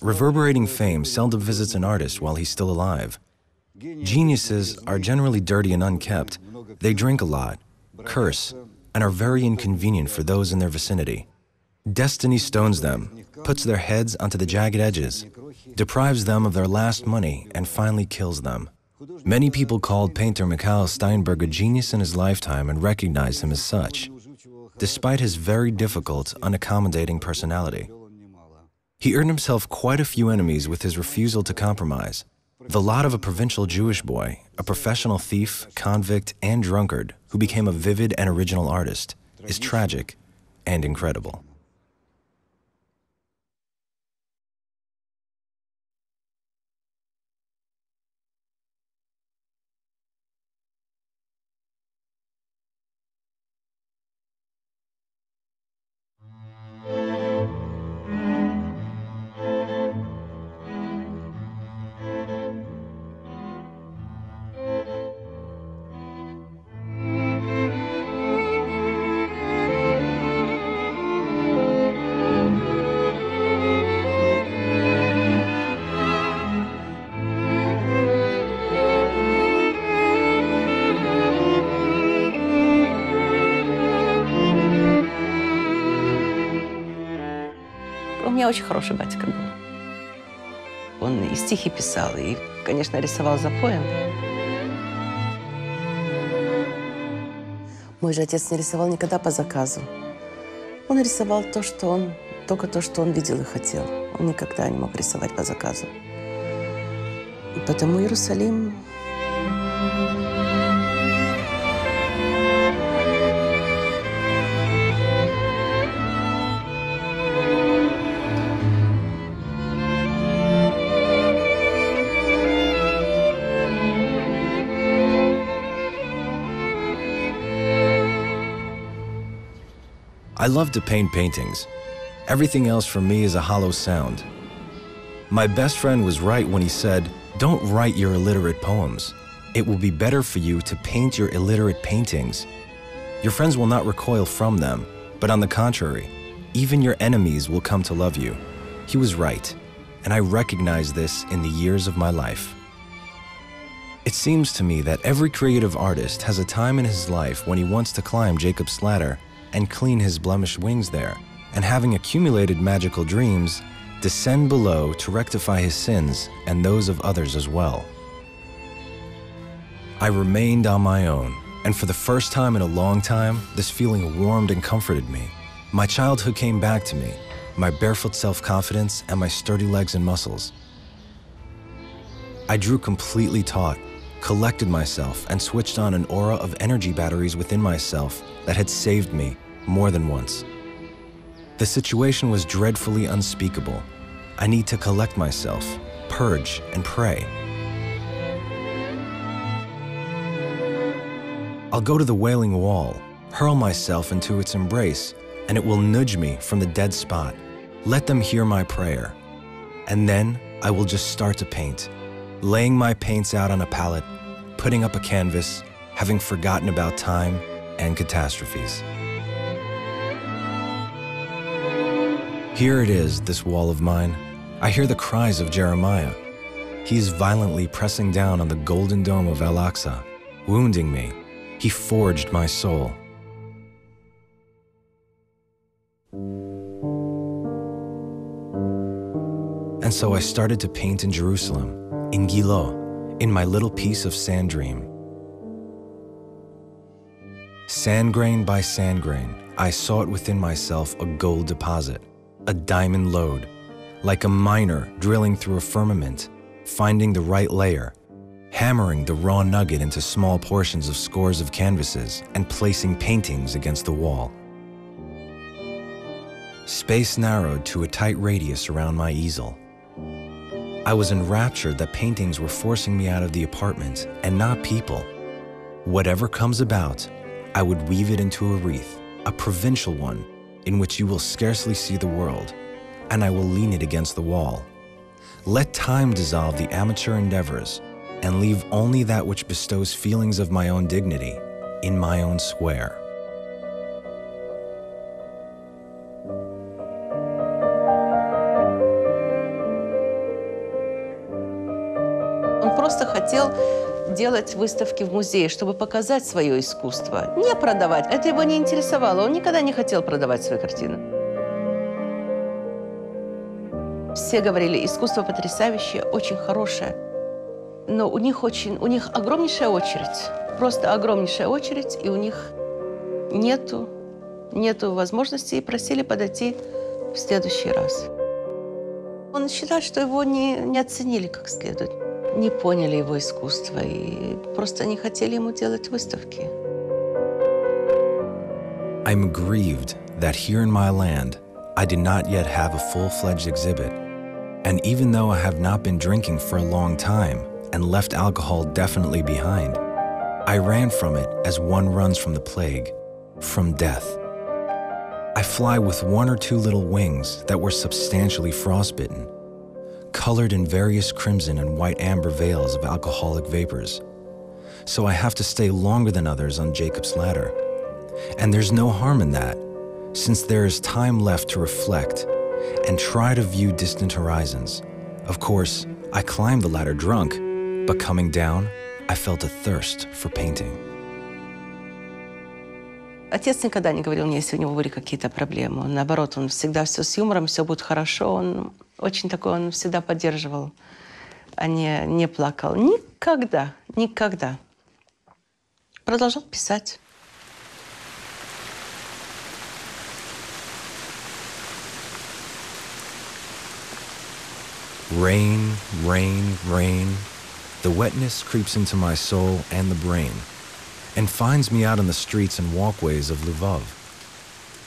Reverberating fame seldom visits an artist while he's still alive. Geniuses are generally dirty and unkept. They drink a lot, curse, and are very inconvenient for those in their vicinity. Destiny stones them, puts their heads onto the jagged edges, deprives them of their last money, and finally kills them. Many people called painter M.Steinberg a genius in his lifetime and recognized him as such, despite his very difficult, unaccommodating personality. He earned himself quite a few enemies with his refusal to compromise. The lot of a provincial Jewish boy, a professional thief, convict, and drunkard who became a vivid and original artist, is tragic and incredible. У меня очень хороший батька был. Он и стихи писал, и, конечно, рисовал запоем. Мой же отец не рисовал никогда по заказу. Он рисовал только то, что он видел и хотел. Он никогда не мог рисовать по заказу. И потому Иерусалим... I love to paint paintings. Everything else for me is a hollow sound. My best friend was right when he said, "Don't write your illiterate poems. It will be better for you to paint your illiterate paintings. Your friends will not recoil from them, but on the contrary, even your enemies will come to love you." He was right, and I recognize this in the years of my life. It seems to me that every creative artist has a time in his life when he wants to climb Jacob's ladder and clean his blemished wings there, and having accumulated magical dreams, descend below to rectify his sins and those of others as well. I remained on my own, and for the first time in a long time, this feeling warmed and comforted me. My childhood came back to me, my barefoot self-confidence and my sturdy legs and muscles. I drew completely taut, collected myself, and switched on an aura of energy batteries within myself that had saved me more than once. The situation was dreadfully unspeakable. I need to collect myself, purge, and pray. I'll go to the Wailing Wall, hurl myself into its embrace, and it will nudge me from the dead spot. Let them hear my prayer. And then I will just start to paint, laying my paints out on a palette, putting up a canvas, having forgotten about time and catastrophes. Here it is, this wall of mine. I hear the cries of Jeremiah. He is violently pressing down on the golden dome of Al-Aqsa, wounding me. He forged my soul. And so I started to paint in Jerusalem, in Gilo, in my little piece of sand dream. Sand grain by sand grain, I saw it within myself a gold deposit, a diamond lode, like a miner drilling through a firmament, finding the right layer, hammering the raw nugget into small portions of scores of canvases and placing paintings against the wall. Space narrowed to a tight radius around my easel. I was enraptured that paintings were forcing me out of the apartment and not people. Whatever comes about, I would weave it into a wreath, a provincial one, in which you will scarcely see the world, and I will lean it against the wall. Let time dissolve the amateur endeavors and leave only that which bestows feelings of my own dignity in my own square. просто хотел делать выставки в музее, чтобы показать свое искусство, не продавать. Это его не интересовало. Он никогда не хотел продавать свои картины. Все говорили, искусство потрясающее, очень хорошее. Но у них огромнейшая очередь. Просто огромнейшая очередь, и у них нету возможности, и просили подойти в следующий раз. Он считает, что его не оценили как следует, не поняли его искусство и просто не хотели ему делать выставки. I'm grieved that here in my land, I did not yet have a full-fledged exhibit. And even though I have not been drinking for a long time and left alcohol definitely behind, I ran from it as one runs from the plague, from death. I fly with one or two little wings that were substantially frostbitten, colored in various crimson and white amber veils of alcoholic vapors. So I have to stay longer than others on Jacob's ladder. And there's no harm in that, since there is time left to reflect and try to view distant horizons. Of course, I climbed the ladder drunk, but coming down, I felt a thirst for painting. Отец никогда не говорил мне, если у него были какие-то проблемы. Наоборот, он всегда все с юмором, все будет хорошо. Он очень такой, он всегда поддерживал, а не плакал. Никогда, никогда. Продолжал писать. Rain, rain, rain. The wetness creeps into my soul and the brain and finds me out on the streets and walkways of Lvov.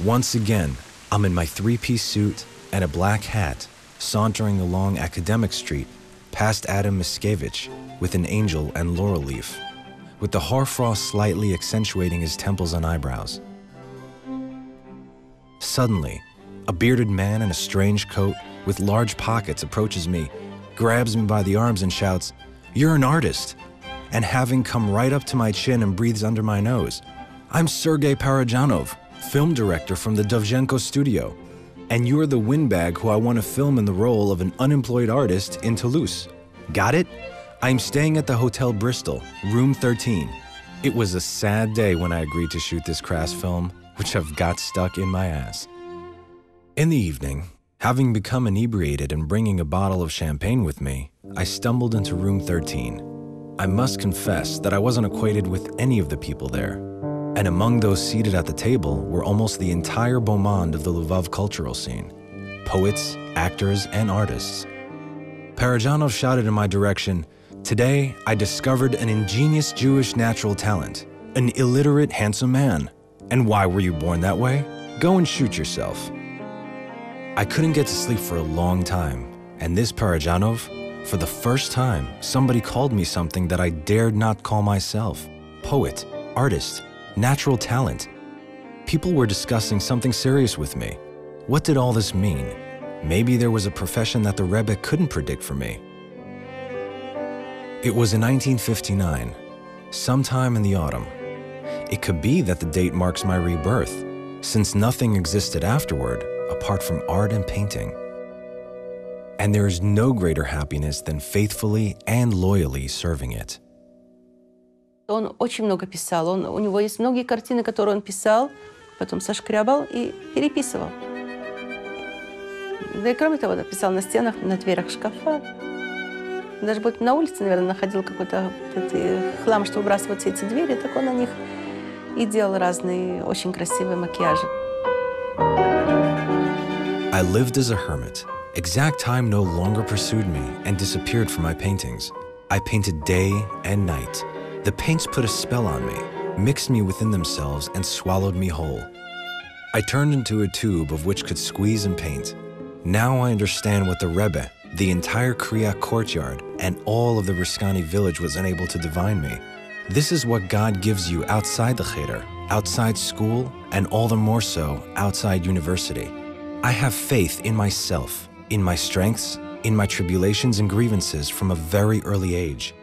Once again, I'm in my three-piece suit and a black hat, sauntering along Academic Street past Adam Mickiewicz with an angel and laurel leaf, with the hoarfrost slightly accentuating his temples and eyebrows. Suddenly, a bearded man in a strange coat with large pockets approaches me, grabs me by the arms and shouts, "You're an artist!" And having come right up to my chin and breathes under my nose, "I'm Sergei Parajanov, film director from the Dovzhenko studio, and you're the windbag who I want to film in the role of an unemployed artist in Toulouse. Got it? I'm staying at the Hotel Bristol, room 13. It was a sad day when I agreed to shoot this crass film, which I've got stuck in my ass." In the evening, having become inebriated and bringing a bottle of champagne with me, I stumbled into room 13. I must confess that I wasn't acquainted with any of the people there, and among those seated at the table were almost the entire beau monde of the Lvov cultural scene, poets, actors, and artists. Parajanov shouted in my direction, "Today, I discovered an ingenious Jewish natural talent, an illiterate, handsome man. And why were you born that way? Go and shoot yourself." I couldn't get to sleep for a long time, and this Parajanov, for the first time, somebody called me something that I dared not call myself. Poet, artist, natural talent. People were discussing something serious with me. What did all this mean? Maybe there was a profession that the Rebbe couldn't predict for me. It was in 1959, sometime in the autumn. It could be that the date marks my rebirth, since nothing existed afterward apart from art and painting. And there is no greater happiness than faithfully and loyally serving it. Он очень много писал. У него есть многие картины, которые он писал, потом сошкрябал и переписывал. Да и кроме того, написал на стенах, на дверях шкафа. Даже будет на улице, наверное, находил какой-то хлам, что выбрасывают все эти двери, так он на них и делал разные очень красивые макияжи. I lived as a hermit. Exact time no longer pursued me and disappeared from my paintings. I painted day and night. The paints put a spell on me, mixed me within themselves, and swallowed me whole. I turned into a tube of which could squeeze and paint. Now I understand what the Rebbe, the entire Kriya courtyard, and all of the Riskani village was unable to divine me. This is what God gives you outside the Cheder, outside school, and all the more so outside university. I have faith in myself, in my strengths, in my tribulations and grievances from a very early age.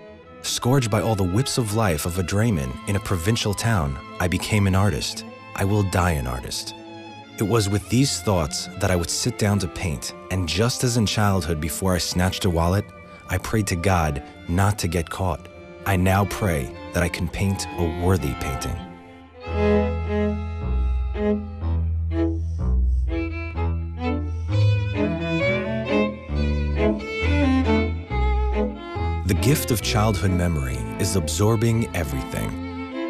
Scourged by all the whips of life of a drayman in a provincial town, I became an artist. I will die an artist. It was with these thoughts that I would sit down to paint, and just as in childhood before I snatched a wallet, I prayed to God not to get caught. I now pray that I can paint a worthy painting. The gift of childhood memory is absorbing everything.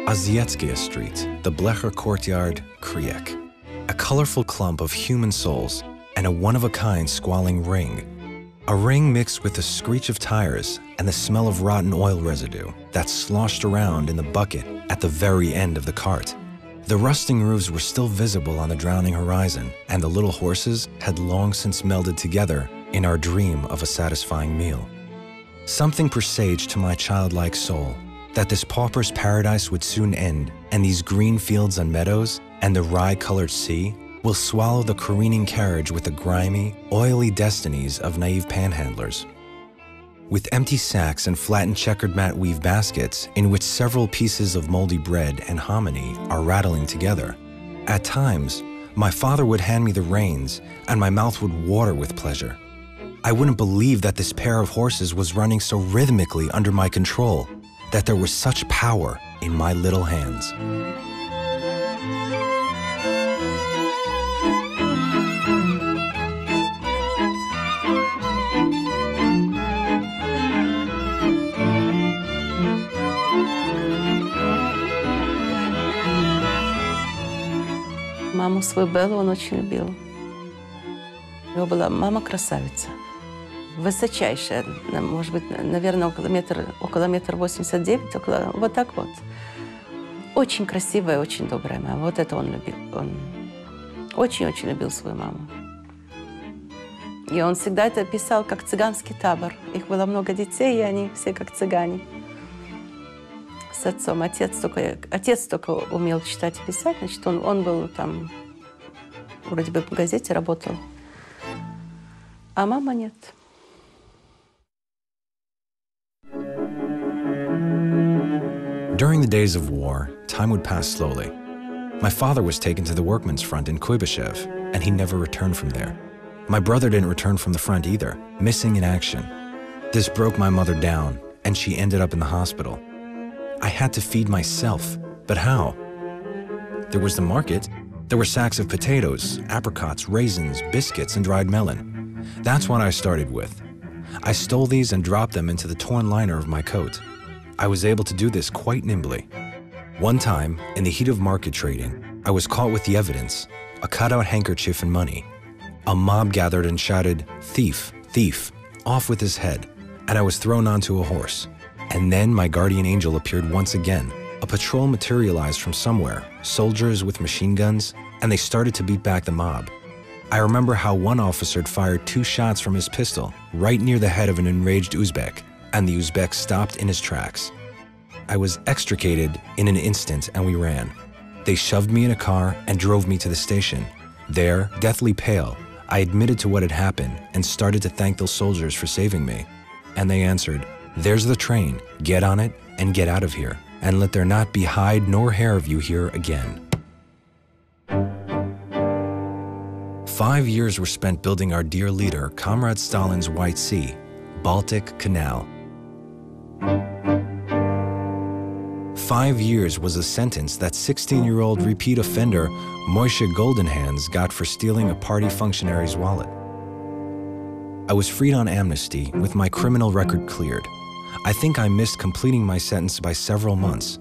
Azietskaya Street, the Blecher Courtyard, Kriek. A colorful clump of human souls and a one-of-a-kind squalling ring. A ring mixed with the screech of tires and the smell of rotten oil residue that sloshed around in the bucket at the very end of the cart. The rusting roofs were still visible on the drowning horizon, and the little horses had long since melded together in our dream of a satisfying meal. Something presaged to my childlike soul that this pauper's paradise would soon end, and these green fields and meadows and the rye-colored sea will swallow the careening carriage with the grimy, oily destinies of naive panhandlers. With empty sacks and flattened checkered mat weave baskets in which several pieces of moldy bread and hominy are rattling together. At times, my father would hand me the reins and my mouth would water with pleasure. I wouldn't believe that this pair of horses was running so rhythmically under my control, that there was such power in my little hands. Маму свою Беллу он очень любил. У него была мама красавица. Высочайшая, может быть, наверное, около метра 89, около, вот так вот. Очень красивая, очень добрая мама. Вот это он любил. Он очень-очень любил свою маму. И он всегда это писал как цыганский табор. Их было много детей, и они все как цыгане. С отцом. Отец только умел читать и писать, значит, он был там, вроде бы в газете работал. А мама нет. During the days of war, time would pass slowly. My father was taken to the workmen's front in Kuibyshev, and he never returned from there. My brother didn't return from the front either, missing in action. This broke my mother down, and she ended up in the hospital. I had to feed myself, but how? There was the market. There were sacks of potatoes, apricots, raisins, biscuits, and dried melon. That's what I started with. I stole these and dropped them into the torn liner of my coat. I was able to do this quite nimbly. One time, in the heat of market trading, I was caught with the evidence, a cutout handkerchief and money. A mob gathered and shouted, "Thief, thief," off with his head, and I was thrown onto a horse. And then my guardian angel appeared once again. A patrol materialized from somewhere, soldiers with machine guns, and they started to beat back the mob. I remember how one officer fired 2 shots from his pistol right near the head of an enraged Uzbek, and the Uzbek stopped in his tracks. I was extricated in an instant and we ran. They shoved me in a car and drove me to the station. There, deathly pale, I admitted to what had happened and started to thank those soldiers for saving me. And they answered, "There's the train, get on it and get out of here, and let there not be hide nor hair of you here again." 5 years were spent building our dear leader, Comrade Stalin's White Sea, Baltic Canal. 5 years was a sentence that 16-year-old repeat offender Moishe Goldenhands got for stealing a party functionary's wallet. I was freed on amnesty with my criminal record cleared. I think I missed completing my sentence by several months,